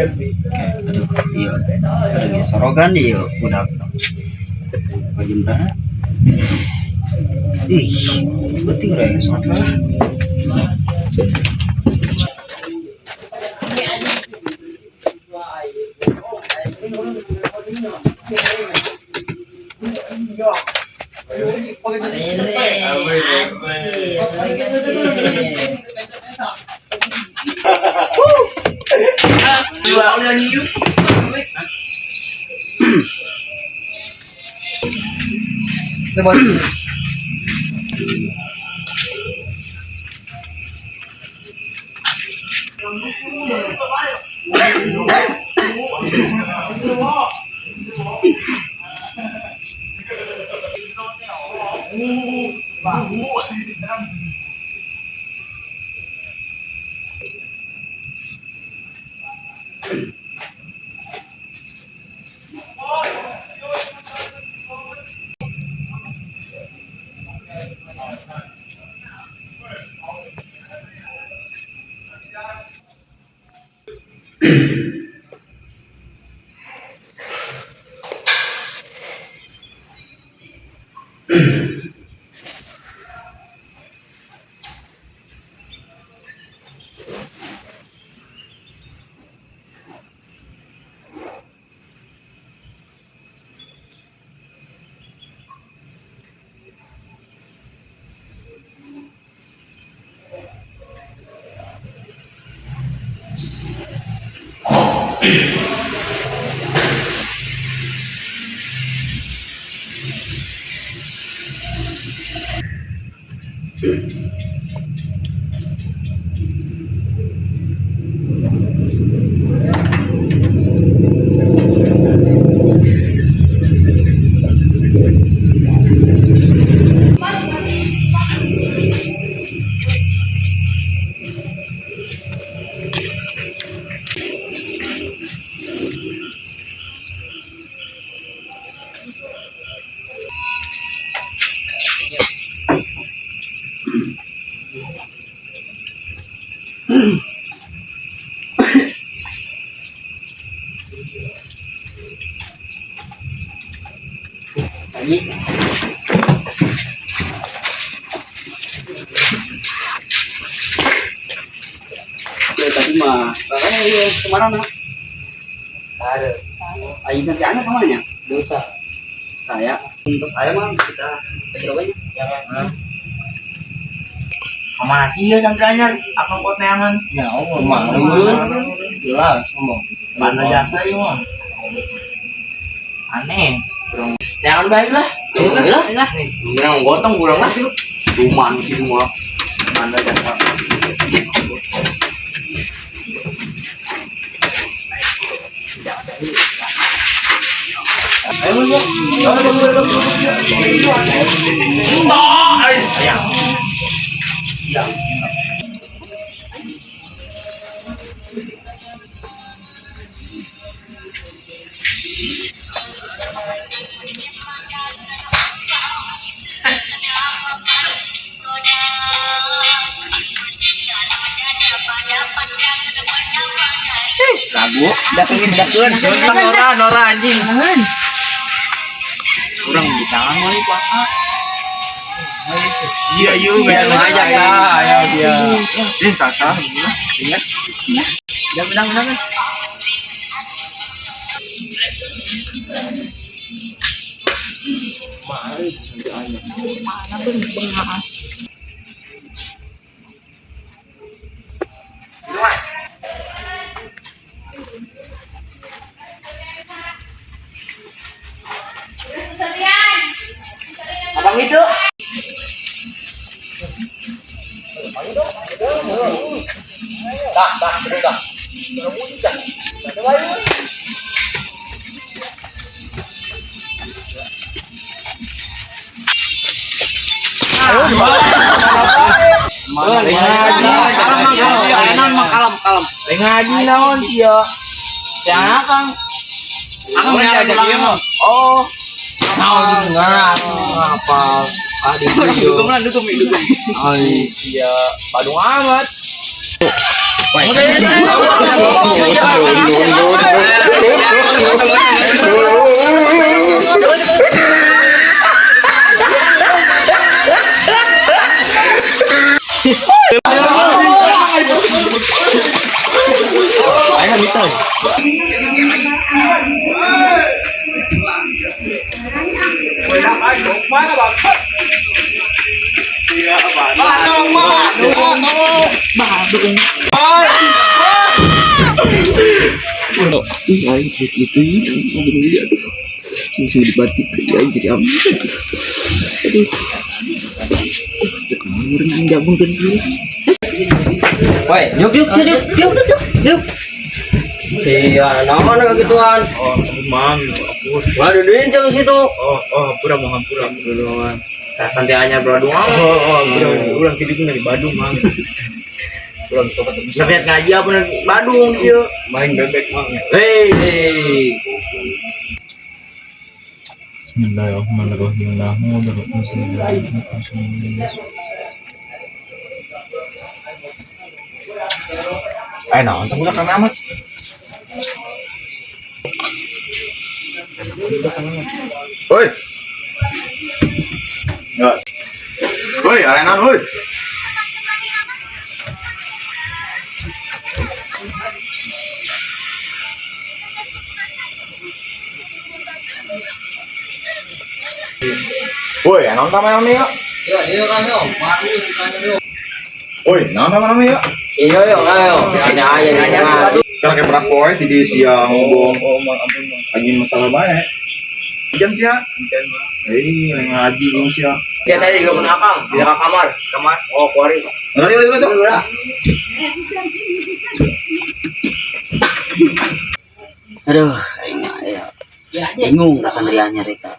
Aduh, iya. Aduh, sorogan dia udah jam berapa? Ih, penting udah yang sholat lah. Tadi mah, kakaknya dia kemana nak? Ada. Ayo nanti anak namanya? Duta. Saya. Terus saya mah kita cobain. Jangan. Kemana sih ya santrianya? Akang kok neangan? Ya Allah, mah. Jelas, ngomong. Mana jasa ya mah? Aneh. Jangan baik lah. Lah. Yang gotong kurang lah. Cuman semua. Mana jasa? Ayo lu. Ya. Lagu. Datengin Nora anjing. Kurang di tangan mulai puasa. Iya Jangan ngajak lah, ayo dia. Ini sasa, ingat. Ya menang. Mana bengang. Abang itu. Dah. Kalem. Ngaji naon sih ya? Yang akang. Akang ada dia mah. Oh. Naon dengar apa? Adik video. Dukung. Ai iya, Badung amat. Ayo gitu. Gitu ya, langsung dibatik ya jadi aman. Aduh, kemarin anda mungkin Woi, yuk. Iya, nama gituan. Oh, mang. Waduh, duin cang situ. Oh, pura. Nah, santai bro doang. Ulang tidur dari Badung, mang. Ulang coba tuh. Lihat ngaji apa nih Badung dia. Main bebek, mang. Hei. Bismillahirrahmanirrahim. Nonton udah kami amat. Oi. Ya. Oi, arenan oi. Oi, anon sama namanya? Ya, dia kan yo. Mari yo. Oi, anon sama namanya? Iya yo, ayo. Nanya. Karena kayak berapa poe tiga siang ngomong. Oh, ampun. Aji masalah baik. Jam siang. Ngaji jam siang. Saya tadi di rumah Akang, di dekat kamar. Oh, kuari. Udah. aduh kayaknya ya bingung kesandriannya Rita.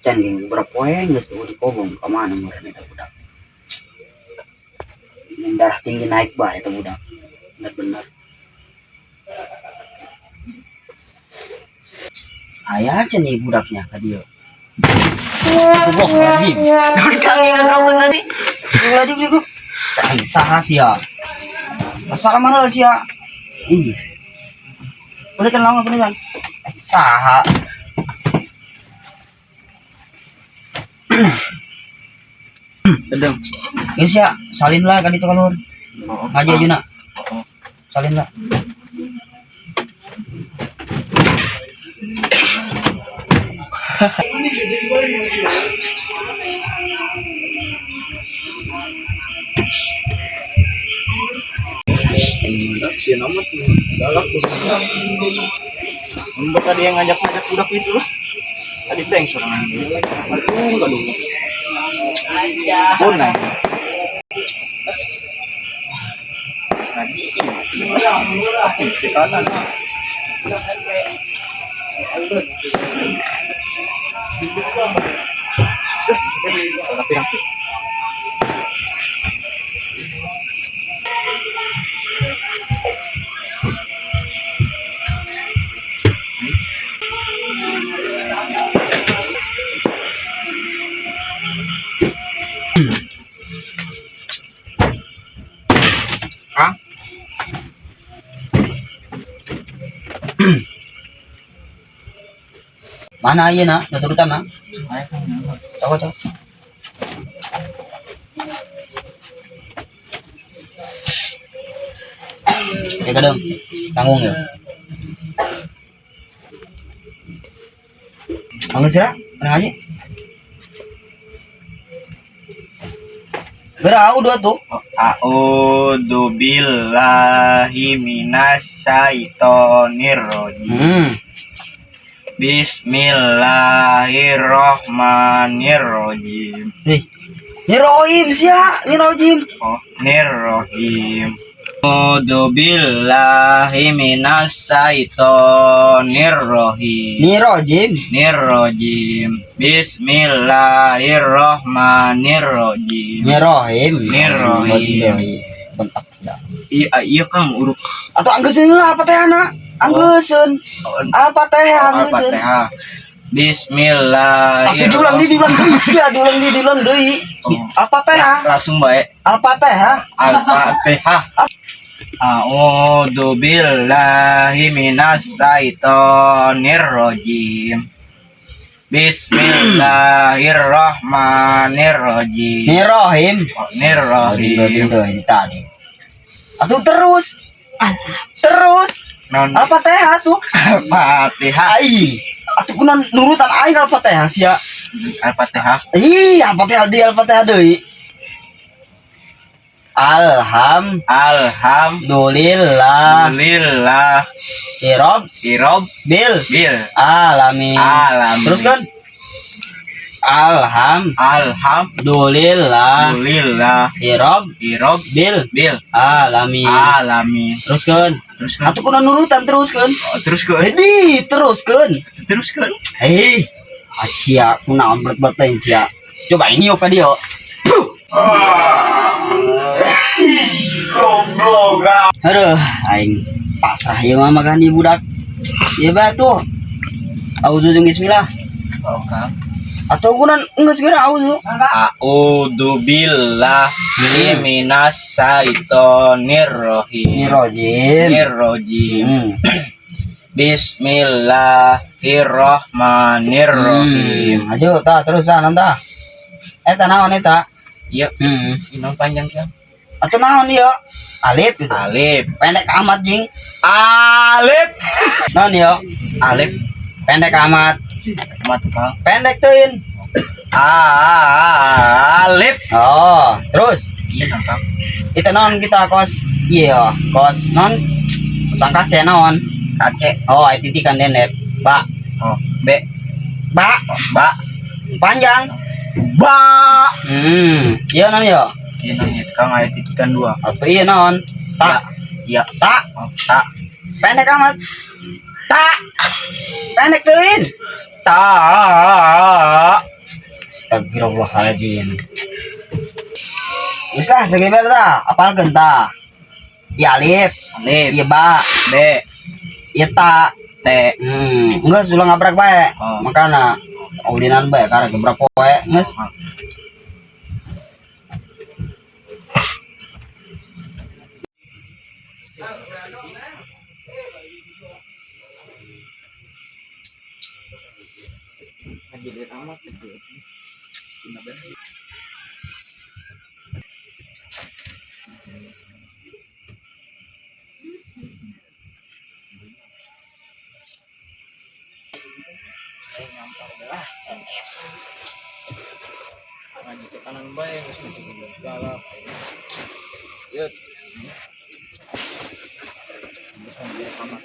Can geng berapa yang geus di kobong kemana meureun eta budak. Yang darah tinggi naik bah eta budak. Benar-benar. Saya aja nih budaknya ke dia. Astagfirullahaladzim. Dari kali ngangkat tadi. Astagfirullahaladzim bro. Cai saha sia. Assalamualaikum sia. Ini. Udah kan lama beneran. Saha. Sedang. Geus ya, salin lah kan itu kalur. Ngaji aja nak. Salin lah. Sian amat galak tuh. Untuk tadi yang ngajak budak itu lah. Tadi tank serangan. Aduh. Punah. Tekanan. Rapi. Mana aja nak? Turutan nak? Coba. Ya kadang tanggung ya. Angin sih mana aja? Berau dua tuh. A'udzu billahi minasyaitonir rajim. Bismillahirrahmanirrahim. Nirohim sia, nirojim. Oh, nirrohim. A'udzu billahi minasyaitonir rajim. Nirojim. Bismillahirrahmanirrahim. Nirohim. Bentak sudah. Iya Kang urut. Atau anggeuskeun Al-Fatihah. Anggeuskeun. Al-Fatihah anggeuskeun. Bismillahirrahmanirrahim. Diulang deui. Al-Fatihah. Langsung bae. Al-Fatihah. Al-Fatihah. A'udzu billahi minas syaitonir rajim. Bismillahirrahmanirrahim. Nirohim. Nirrahim. Ini tadi. Atuh terus. Non Al-Fatihah tuh. Al-Fatihah. Ai. Atuh kunaon nurutan aing Al-Fatihah sia. Al-Fatihah. Ih, Al-Fatihah deui. Alhamdulillah. Alhamdulillah. Irob bil Bil alamin. Terus kan? Alhamdulillah. Irob bil Bil alamin. Terus kan? Atuh kunaon nurutan terus kan? Hedi teruskeun. Hei, Asia kunaon berat-beratain sia. Coba ini opa dia. Aduh, aing pasrah ya mah makan di budak. Ya batu. Auzu jeung bismillah. Atau kunaon geus geura auzu. A'udzu billahi minas syaitonir Nirojim. rajim. Bismillahirrahmanirrahim. Ayo tah terusan tah. Eta naon eta? Iya, ini panjang kan? Atau naon ieu? Alif gitu. Alif. Pendek amat jing. Alif. Naon ieu? Alif. Pendek amat. Mata. Pendek teuin. Alif. Oh, terus Iya nangkap. itu naon kita kos. Iya, kos non sangka C naon? Kace. Oh, ai titikan denep. Ba, Oh, B. ba, Ba. panjang. Ba. Iya naon ya? Ini namanya kang ayat titikan 2. Atau iya naon? Tak, Iya. tak, Oh, tak. pendek amat. Tak. Pendek teuin. Tak. Astagfirullahaladzim. Geus lah sageber tah, apalkeun tah. Ya alif, Alif. ieu ba, B. ieu ta. T. Geus ulah ngabrak bae. Oh. Makana audinan bae karena gebrak poe geus. Ngaji ke kanan bae geus ngaji ke galak. Yeuh. Geus ngomong kamar.